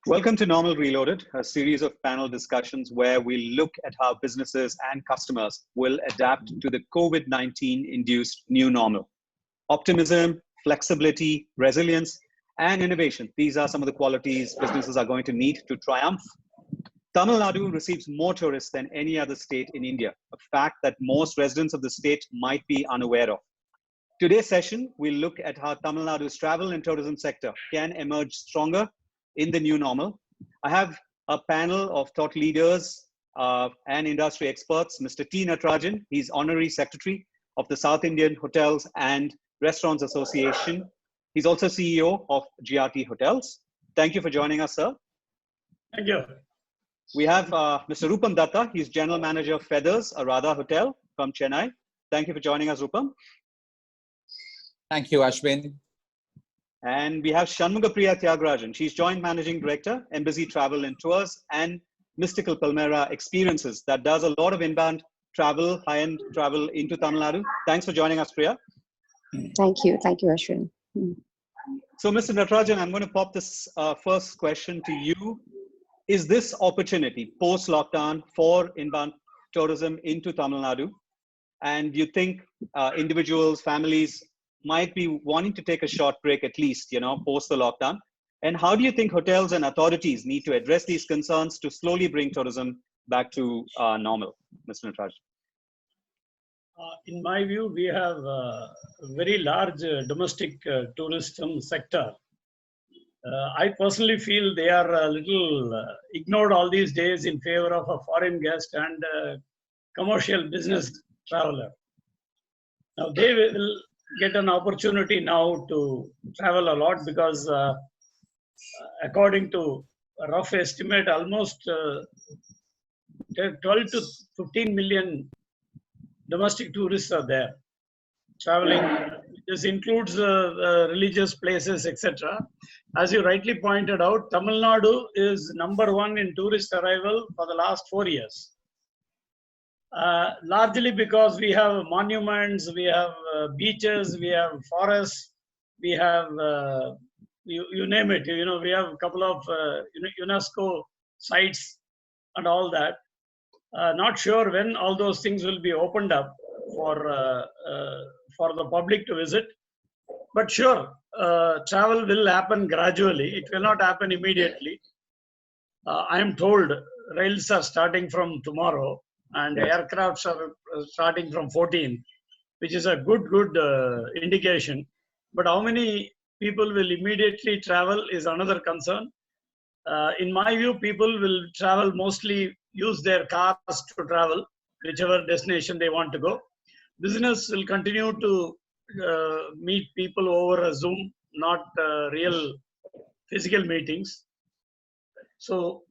Welcome to Normal Reloaded, a series of panel discussions where we look at how businesses and customers will adapt to the COVID-19 induced new normal. Optimism, flexibility, resilience, and innovation. These are some of the qualities businesses are going to need to triumph. Tamil Nadu receives more tourists than any other state in India, a fact that most residents of the state might be unaware of. Today's session, we'll look at how Tamil Nadu's travel and tourism sector can emerge stronger in the new normal. I have a panel of thought leaders and industry experts. Mr. T Nataraajan, he's Honorary Secretary of the South Indian Hotels and Restaurants Association. He's also CEO of GRT Hotels. Thank you for joining us, sir. Thank you. We have Mr. Rupam Dutta. He's General Manager of Feathers, a Radha hotel from Chennai. Thank you for joining us, Rupam. Thank you, Ashwin. And we have Shanmugapriya Thyagarajan. She's Joint Managing Director, Embassy Travel and Tours and Mystical Palmyra Experiences that does a lot of inbound travel, high-end travel into Tamil Nadu. Thanks for joining us, Priya. Thank you, Ashwin. So, Mr. Natarajan, I'm going to pop this first question to you. Is this opportunity post-lockdown for inbound tourism into Tamil Nadu? And do you think individuals, families might be wanting to take a short break at least, post the lockdown? And how do you think hotels and authorities need to address these concerns to slowly bring tourism back to normal, Mr. Natarajan? In my view, we have a very large domestic tourism sector. I personally feel they are a little ignored all these days in favor of a foreign guest and commercial business traveler. Now they will get an opportunity now to travel a lot because according to a rough estimate, almost 12 to 15 million domestic tourists are there traveling. This includes religious places, etc. As you rightly pointed out, Tamil Nadu is #1 in tourist arrival for the last 4 years. Largely because we have monuments, we have beaches, we have forests, we have, you name it, we have a couple of UNESCO sites and all that. Not sure when all those things will be opened up for the public to visit. But sure, travel will happen gradually. It will not happen immediately. I am told rails are starting from tomorrow and aircrafts are starting from 14, which is a good indication. But how many people will immediately travel is another concern. In my view, people will travel mostly use their cars to travel, whichever destination they want to go. Business will continue to meet people over a Zoom, not real physical meetings. So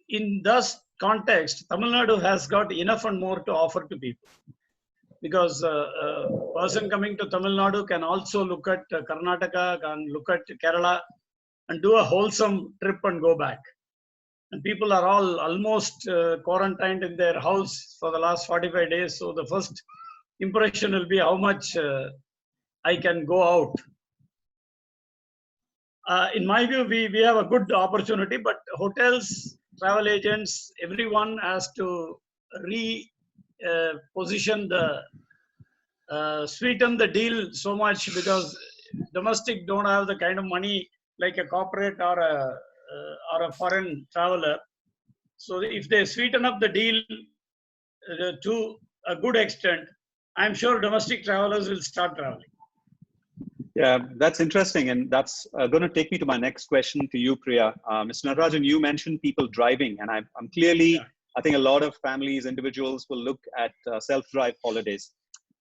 in this context, Tamil Nadu has got enough and more to offer to people. Because a person coming to Tamil Nadu can also look at Karnataka, can look at Kerala and do a wholesome trip and go back. And people are all almost quarantined in their house for the last 45 days. So the first impression will be how much I can go out. In my view, we have a good opportunity, but hotels, travel agents, everyone has to position sweeten the deal so much because domestic don't have the kind of money like a corporate or a foreign traveler. So if they sweeten up the deal to a good extent, I'm sure domestic travelers will start traveling. Yeah, that's interesting. And that's going to take me to my next question to you, Priya. Mr. Natarajan, you mentioned people driving, and I'm clearly, I think a lot of families, individuals will look at self-drive holidays.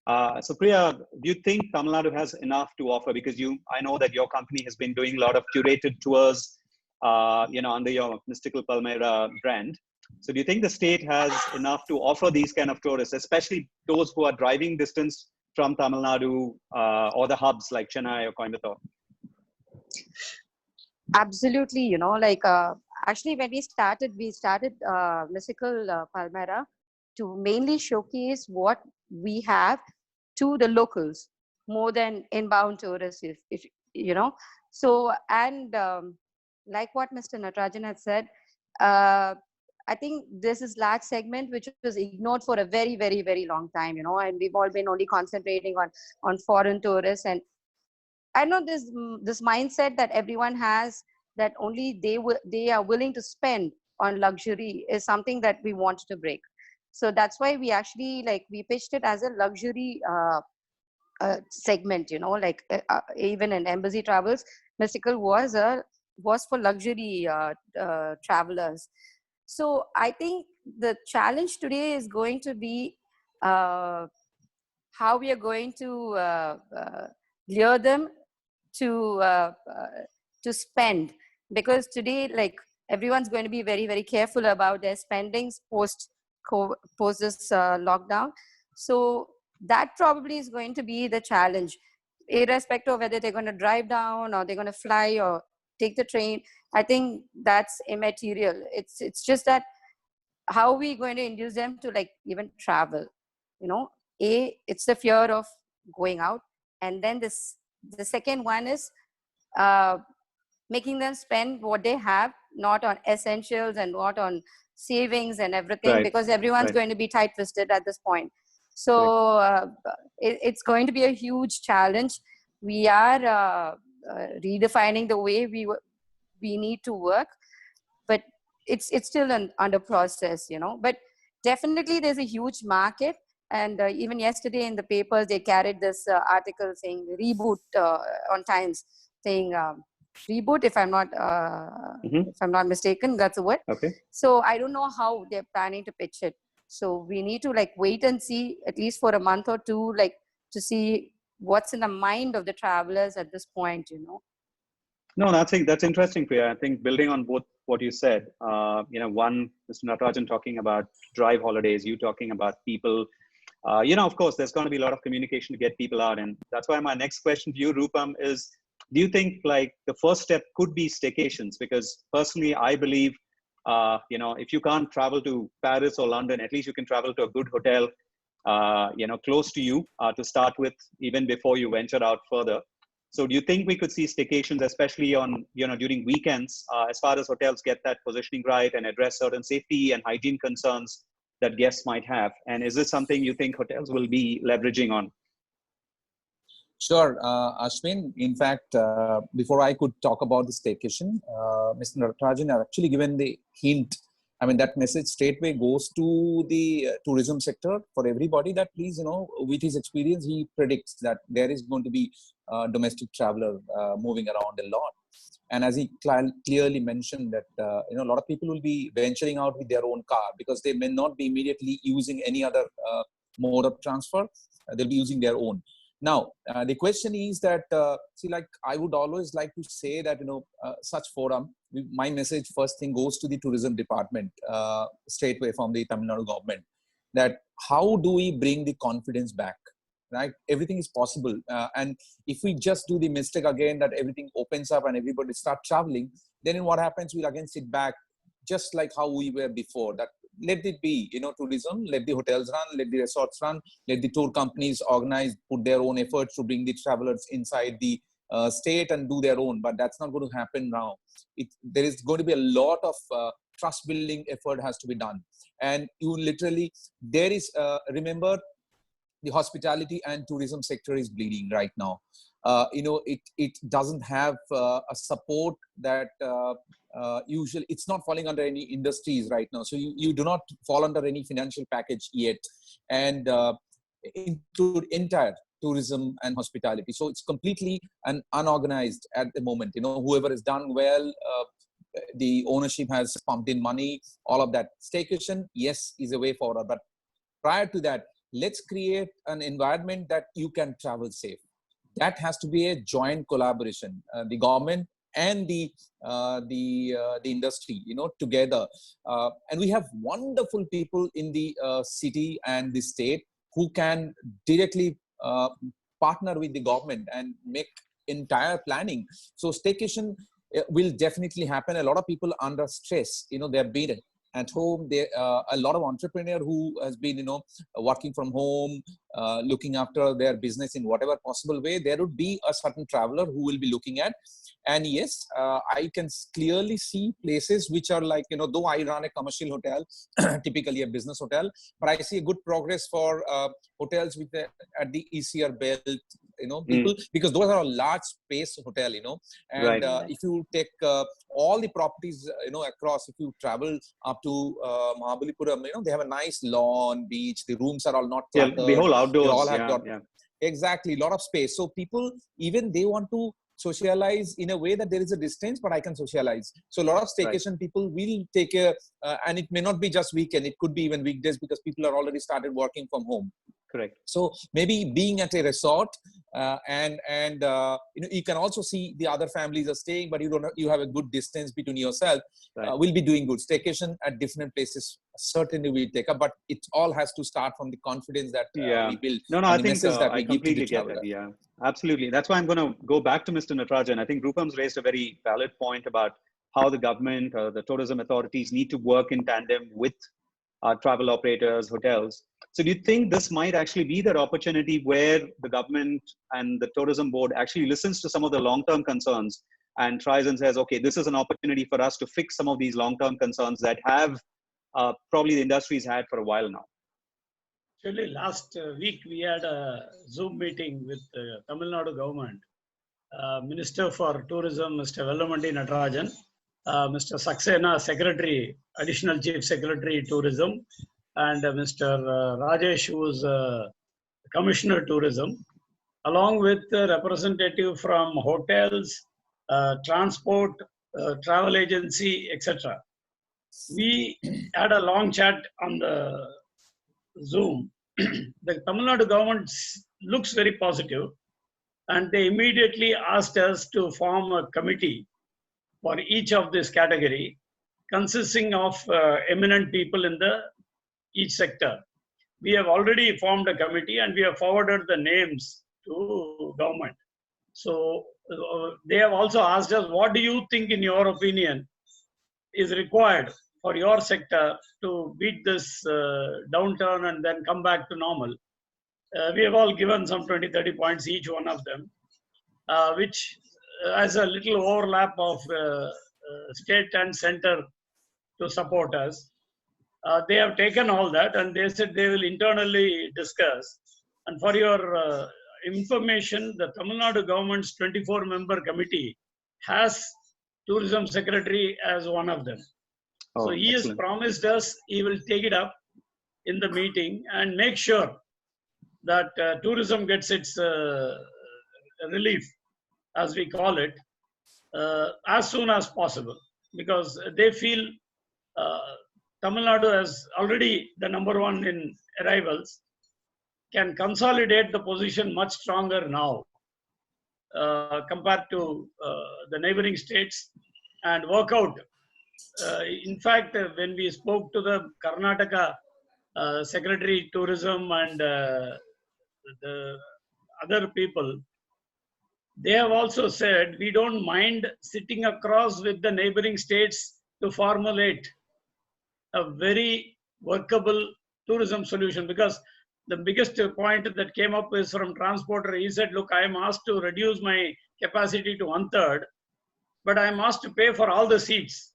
So Priya, do you think Tamil Nadu has enough to offer? Because I know that your company has been doing a lot of curated tours, under your Mystical Palmyra brand. So do you think the state has enough to offer these kind of tourists, especially those who are driving distance from Tamil Nadu or the hubs like Chennai or Coimbatore? Absolutely, actually when we started Mystical Palmyra to mainly showcase what we have to the locals more than inbound tourists, if so, and like what Mr. Natarajan had said, uh, I think this is large segment which was ignored for a very, very, very long time, and we've all been only concentrating on foreign tourists. And I know this mindset that everyone has, that only they are willing to spend on luxury, is something that we want to break. So that's why we actually, like, we pitched it as a luxury segment, even in embassy travels, Mystical was for luxury travelers. So I think the challenge today is going to be uh, how we are going to lure them to uh, uh, to spend, because today, like, everyone's going to be very, very careful about their spendings post this lockdown. So that probably is going to be the challenge, irrespective of whether they're going to drive down or they're going to fly or take the train. I think that's immaterial. It's just that how are we going to induce them to, like, even travel? It's the fear of going out, and then the second one is uh, making them spend what they have, not on essentials and not on savings and everything, Right. because everyone's Right. going to be tight-fisted at this point. So it's going to be a huge challenge. We are redefining the way we need to work, but it's still under process, but definitely there's a huge market. And even yesterday in the papers they carried this article saying reboot on Times, saying reboot, Mhm. if I'm not mistaken, that's the word. Okay. So I don't know how they're planning to pitch it. So we need to, like, wait and see at least for a month or two, like, to see what's in the mind of the travelers at this point. No, that's interesting, Priya. I think building on both what you said, one, Mr. Natarajan talking about drive holidays, you talking about people, of course, there's going to be a lot of communication to get people out. And that's why my next question to you, Rupam, is, do you think, like, the first step could be staycations? Because personally, I believe, if you can't travel to Paris or London, at least you can travel to a good hotel, close to you to start with, even before you venture out further. So do you think we could see staycations, especially on, during weekends, as far as hotels get that positioning right and address certain safety and hygiene concerns that guests might have? And is this something you think hotels will be leveraging on? Sure, Ashwin. In fact, before I could talk about the staycation, Mr. Natarajan have actually given the hint. I mean, that message straightway goes to the tourism sector for everybody, that please, with his experience, he predicts that there is going to be domestic traveler moving around a lot. And as he clearly mentioned that, a lot of people will be venturing out with their own car because they may not be immediately using any other mode of transfer. They'll be using their own. Now, the question is that, I would always like to say that, such forum, my message first thing goes to the tourism department, straightway from the Tamil Nadu government, that how do we bring the confidence back, right? Everything is possible. And if we just do the mistake again, that everything opens up and everybody start traveling, then what happens, we'll again sit back, just like how we were before, that let it be, tourism, let the hotels run, let the resorts run, let the tour companies organize, put their own efforts to bring the travelers inside the state and do their own. But that's not going to happen now. There is going to be a lot of trust building effort has to be done. And you literally, there is, remember, the hospitality and tourism sector is bleeding right now. It doesn't have a support that usually, it's not falling under any industries right now. So you do not fall under any financial package yet, and include entire tourism and hospitality. So it's completely unorganized at the moment. Whoever has done well, the ownership has pumped in money, all of that. Staycation, yes, is a way forward. But prior to that, let's create an environment that you can travel safe. That has to be a joint collaboration. The government and the industry, together. And we have wonderful people in the city and the state who can directly partner with the government and make entire planning. So staycation will definitely happen. A lot of people under stress, they're beaten at home. A lot of entrepreneur who has been, working from home, looking after their business in whatever possible way, there would be a certain traveler who will be looking at. And yes, I can clearly see places which are like, though I run a commercial hotel, typically a business hotel, but I see a good progress for hotels with at the ECR belt, people, because those are a large space hotel, and if you take all the properties, across, if you travel up to Mahabalipuram, they have a nice lawn, beach, the rooms are all not cluttered. The whole outdoors, they all have exactly, a lot of space. So people, even they want to socialize in a way that there is a distance, but I can socialize. So a lot of staycation people will take and it may not be just weekend, it could be even weekdays, because people are already started working from home. Correct. So maybe being at a resort, and you can also see the other families are staying, but you have a good distance between yourself. Will be doing good. Staycation at different places certainly will take up, but it all has to start from the confidence that we build. I think I completely get that. Yeah, absolutely. That's why I'm going to go back to Mr. Natarajan. I think Rupam's raised a very valid point about how the government, the tourism authorities need to work in tandem with travel operators, hotels. So do you think this might actually be that opportunity where the government and the tourism board actually listens to some of the long-term concerns and tries and says, okay, this is an opportunity for us to fix some of these long-term concerns that have probably the industry's had for a while now? Actually, last week we had a Zoom meeting with the Tamil Nadu government. Minister for Tourism, Mr. Vellamandi Natarajan, Mr. Saxena, Secretary, Additional Chief Secretary, Tourism, and Mr. Rajesh, who is Commissioner, Tourism, along with the representative from hotels, transport, travel agency, etc. We had a long chat on the Zoom. The Tamil Nadu government looks very positive, and they immediately asked us to form a committee for each of this category, consisting of eminent people in each sector. We have already formed a committee and we have forwarded the names to government. So they have also asked us, what do you think, in your opinion, is required for your sector to beat this downturn and then come back to normal? We have all given some 20-30 points, each one of them, which has a little overlap of state and center to support us. They have taken all that and they said they will internally discuss. And for your information, the Tamil Nadu government's 24-member committee has Tourism Secretary as one of them. So he has promised us he will take it up in the meeting and make sure that tourism gets its relief, as we call it, as soon as possible, because they feel Tamil Nadu is already the #1 in arrivals, can consolidate the position much stronger now compared to the neighboring states and work out. In fact, when we spoke to the Karnataka Secretary Tourism and the other people, they have also said, we don't mind sitting across with the neighboring states to formulate a very workable tourism solution, because the biggest point that came up is from transporter. He said, look, I am asked to reduce my capacity to 1/3, but I am asked to pay for all the seats,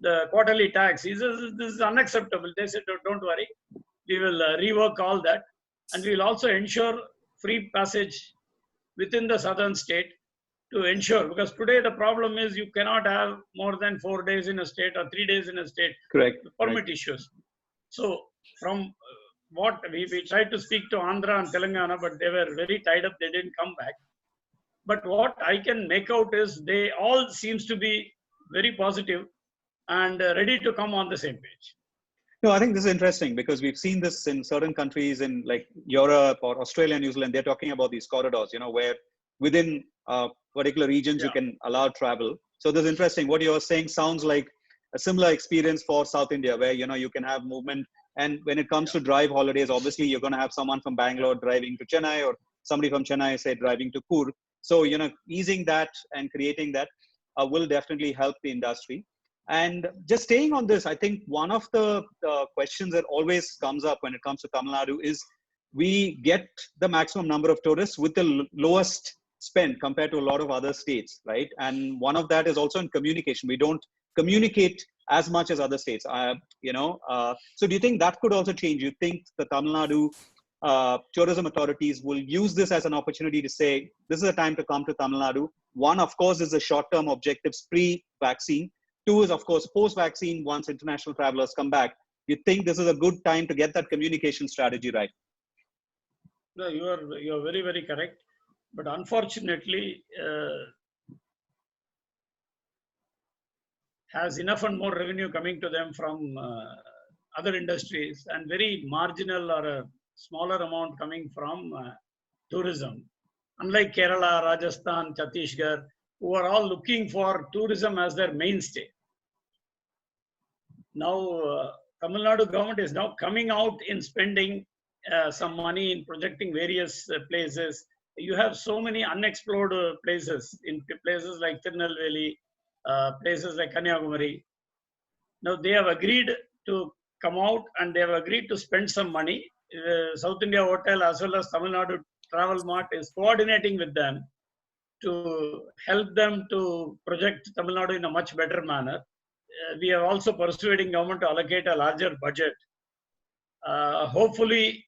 the quarterly tax. He says, this is unacceptable. They said, don't worry, we will rework all that, and we will also ensure free passage within the southern state to ensure, because today the problem is you cannot have more than 4 days in a state or 3 days in a state. Correct. Permit issues. So from what we tried to speak to Andhra and Telangana, but they were very tied up, they didn't come back. But what I can make out is they all seems to be very positive and ready to come on the same page. No, I think this is interesting because we've seen this in certain countries in like Europe or Australia, New Zealand. They're talking about these corridors, where within particular regions you can allow travel. So this is interesting. What you're saying sounds like a similar experience for South India, where you can have movement. And when it comes to drive holidays, obviously you're going to have someone from Bangalore driving to Chennai, or somebody from Chennai, say, driving to Kur. So easing that and creating that will definitely help the industry. And just staying on this, I think one of the questions that always comes up when it comes to Tamil Nadu is we get the maximum number of tourists with the lowest spend compared to a lot of other states, right? And one of that is also in communication. We don't communicate as much as other states. So do you think that could also change? You think the Tamil Nadu tourism authorities will use this as an opportunity to say, this is a time to come to Tamil Nadu? One, of course, is the short-term objectives pre-vaccine. Two is, of course, post-vaccine, once international travelers come back. You think this is a good time to get that communication strategy right? No, you are very, very correct. But unfortunately, has enough and more revenue coming to them from other industries, and very marginal or a smaller amount coming from tourism. Unlike Kerala, Rajasthan, Chhattisgarh, who are all looking for tourism as their mainstay. Now, Tamil Nadu government is now coming out in spending some money in projecting various places. You have so many unexplored places, in places like Tirunelveli, places like Kanyakumari. Now they have agreed to come out and they have agreed to spend some money. South India Hotel as well as Tamil Nadu Travel Mart is coordinating with them to help them to project Tamil Nadu in a much better manner. We are also persuading government to allocate a larger budget. Hopefully,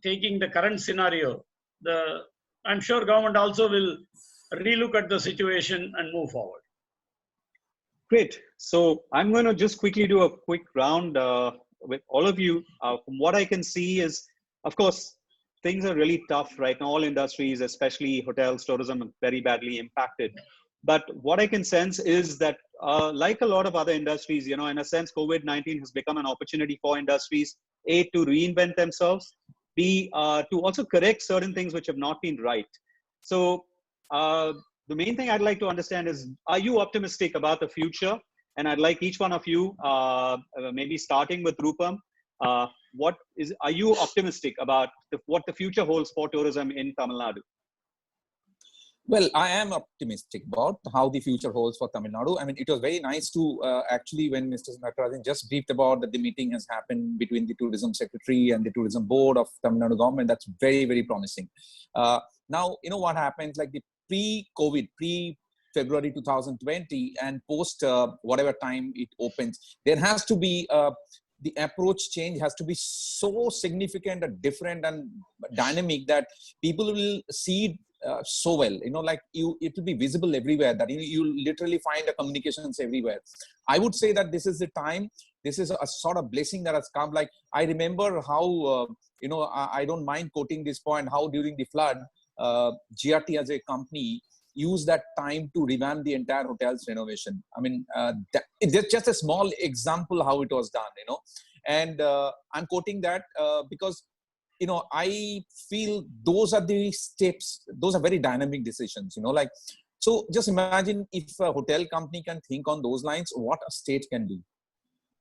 taking the current scenario, I'm sure government also will relook at the situation and move forward. Great. So I'm going to just quickly do a quick round with all of you. From what I can see is, of course, things are really tough right now. All industries, especially hotels, tourism, are very badly impacted. But what I can sense is that, like a lot of other industries, in a sense, COVID-19 has become an opportunity for industries, A, to reinvent themselves, B, to also correct certain things which have not been right. So the main thing I'd like to understand is, are you optimistic about the future? And I'd like each one of you, maybe starting with Rupam, are you optimistic about what the future holds for tourism in Tamil Nadu? Well, I am optimistic about how the future holds for Tamil Nadu. I mean, it was very nice to actually, when Mr. Natarajan just briefed about that the meeting has happened between the Tourism Secretary and the Tourism Board of Tamil Nadu government. That's very, very promising. Now, what happens, like the pre-COVID, pre-February 2020 and post whatever time it opens, there has to be the approach change has to be so significant and different and dynamic that people will see so well, like it will be visible everywhere, that you literally find the communications everywhere. I would say that this is the time, this is a sort of blessing that has come. Like, I remember how, I don't mind quoting this point, how during the flood, GRT as a company used that time to revamp the entire hotel's renovation. I mean, it's just a small example how it was done, and I'm quoting that because I feel those are the steps, those are very dynamic decisions, so just imagine if a hotel company can think on those lines, what a state can do.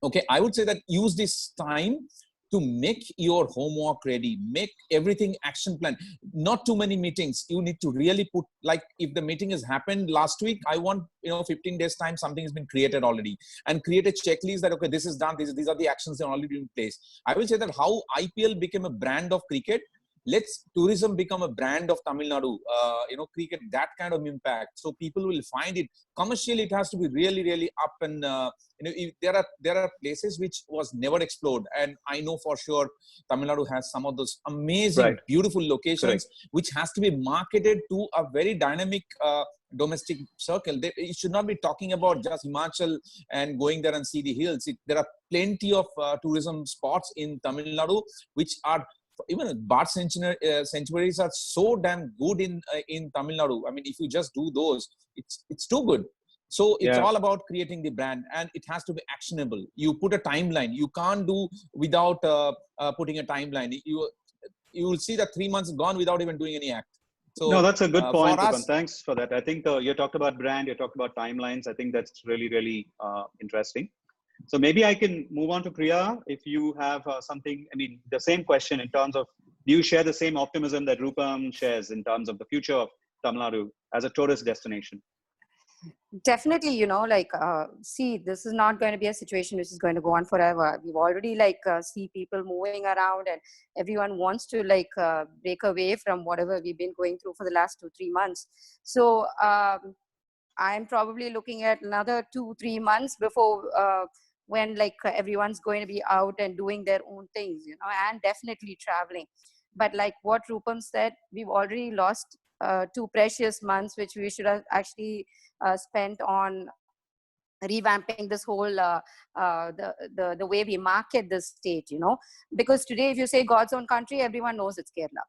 Okay, I would say that use this time to make your homework ready, make everything action plan. Not too many meetings. You need to really put, like, if the meeting has happened last week, I want 15 days time, something has been created already, and create a checklist that, okay, this is done, these are the actions that are already in place. I will say that how IPL became a brand of cricket, let's tourism become a brand of Tamil Nadu, cricket, that kind of impact. So people will find it commercially, it has to be really, really up. And if there are places which was never explored, and I know for sure Tamil Nadu has some of those amazing, beautiful locations, which has to be marketed to a very dynamic domestic circle. You should not be talking about just Himachal and going there and see the hills. There are plenty of tourism spots in Tamil Nadu which are, even bird sanctuaries are so damn good in Tamil Nadu. I mean, if you just do those, it's too good. So it's all about creating the brand, and it has to be actionable. You put a timeline. You can't do without putting a timeline. You will see that 3 months gone without even doing any act. So no, that's a good point, Rupam. Thanks for that. I think you talked about brand, you talked about timelines. I think that's really, really interesting. So maybe I can move on to Priya. If you have something, I mean, the same question in terms of, do you share the same optimism that Rupam shares in terms of the future of Tamil Nadu as a tourist destination? Definitely, see, this is not going to be a situation which is going to go on forever. We've already see people moving around, and everyone wants to break away from whatever we've been going through for the last 2-3 months. So I'm probably looking at another 2-3 months before when everyone's going to be out and doing their own things, and definitely traveling. But like what Rupam said, we've already lost 2 precious months, which we should have actually spent on revamping this whole the way we market this state, because today if you say God's own country, everyone knows it's Kerala.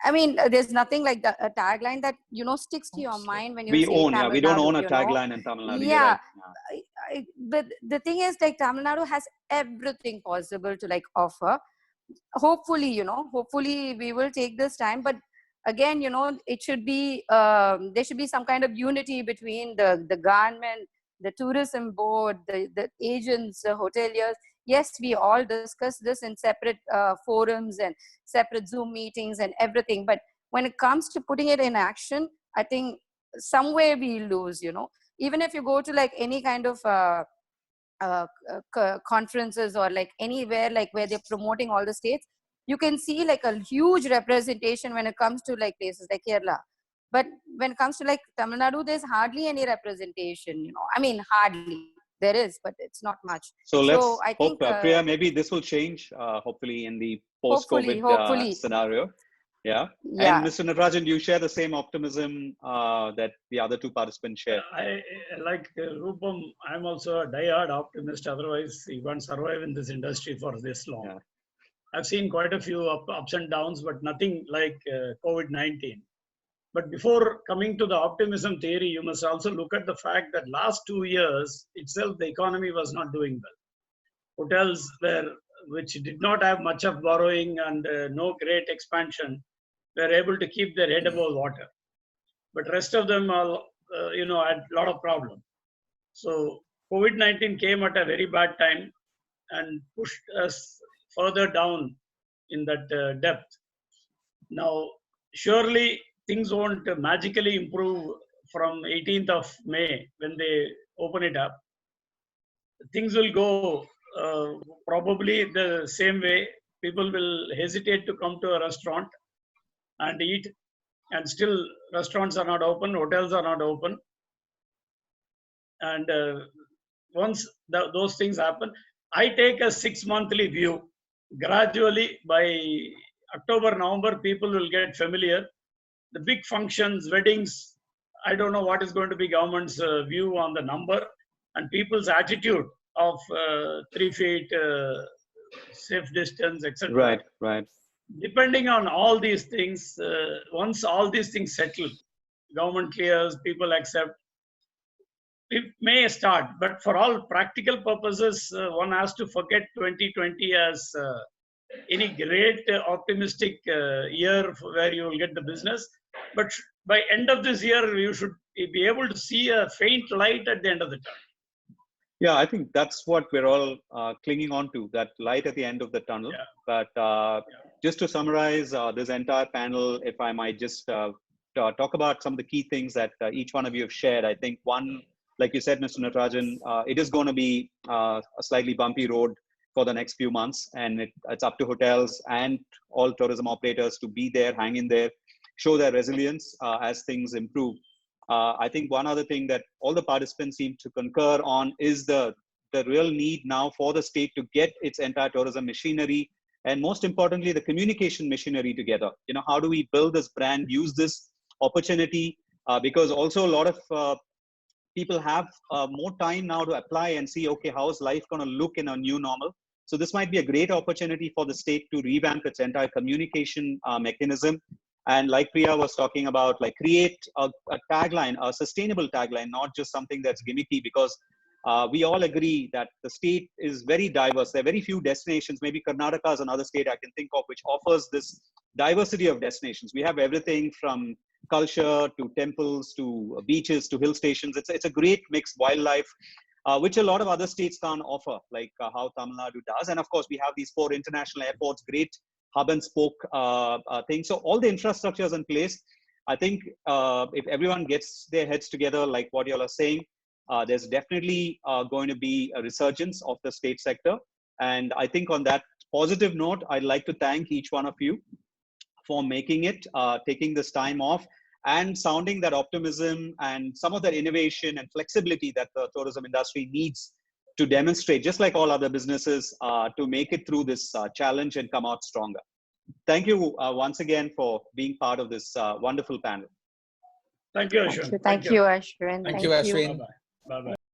I mean, there's nothing like that, a tagline that sticks to your mind when you We say own, yeah. Tamil We don't Nadu, own a tagline in Tamil Nadu. You're Yeah, right. but the thing is, Tamil Nadu has everything possible to offer. Hopefully we will take this time, but again, it should be there should be some kind of unity between the government, the tourism board, the agents, the hoteliers. Yes, we all discuss this in separate forums and separate Zoom meetings and everything, but when it comes to putting it in action, I think somewhere we lose. Even if you go to any kind of conferences or anywhere where they're promoting all the states, you can see a huge representation when it comes to places like Kerala. But when it comes to Tamil Nadu, there's hardly any representation. I mean, hardly. There is, but it's not much. So let's I hope, think Priya, maybe this will change, hopefully, in the post-COVID hopefully. scenario. Yeah. Yeah. And Mr. Natarajan, do you share the same optimism that the other two participants share? I like Rupam. I'm also a diehard optimist. Otherwise, you won't survive in this industry for this long. Yeah. I've seen quite a few ups and downs, but nothing like COVID-19. But before coming to the optimism theory, you must also look at the fact that last 2 years itself, the economy was not doing well. Hotels which did not have much of borrowing and no great expansion, were able to keep their head above water. But rest of them are, had a lot of problems. So COVID-19 came at a very bad time and pushed us further down in that depth. Now, surely things won't magically improve from 18th of May when they open it up. Things will go probably the same way. People will hesitate to come to a restaurant and eat, and still restaurants are not open, hotels are not open. And once those things happen, I take a 6-monthly view. Gradually, by October, November, people will get familiar. The big functions, weddings, I don't know what is going to be government's view on the number and people's attitude of 3 feet safe distance, etc. Right. Depending on all these things, once all these things settle, government clears, people accept, it may start. But for all practical purposes, one has to forget 2020 as any great optimistic year where you will get the business. But by end of this year, you should be able to see a faint light at the end of the tunnel. Yeah, I think that's what we're all clinging on to, that light at the end of the tunnel. Yeah. But just to summarize this entire panel, if I might just talk about some of the key things that each one of you have shared. I think one, like you said, Mr. Natarajan, it is going to be a slightly bumpy road for the next few months. And it's up to hotels and all tourism operators to be there, hang in there, show their resilience as things improve. I think one other thing that all the participants seem to concur on is the real need now for the state to get its entire tourism machinery, and most importantly, the communication machinery together. How do we build this brand, use this opportunity? Because also a lot of people have more time now to apply and see, okay, how is life going to look in a new normal? So this might be a great opportunity for the state to revamp its entire communication mechanism. And like Priya was talking about, create a tagline, a sustainable tagline, not just something that's gimmicky, because we all agree that the state is very diverse. There are very few destinations, maybe Karnataka is another state I can think of, which offers this diversity of destinations. We have everything from culture to temples to beaches to hill stations. It's a great mixed wildlife, which a lot of other states can't offer, like how Tamil Nadu does. And of course, we have these 4 international airports, great hub and spoke thing. So all the infrastructure is in place. I think if everyone gets their heads together, like what you all are saying, there's definitely going to be a resurgence of the state sector. And I think on that positive note, I'd like to thank each one of you for making it, taking this time off, and sounding that optimism and some of that innovation and flexibility that the tourism industry needs to demonstrate, just like all other businesses, to make it through this challenge and come out stronger. Thank you once again for being part of this wonderful panel. Thank you, Ashwin. Thank you, Ashwin. Thank you, Ashwin. Bye-bye. Bye-bye.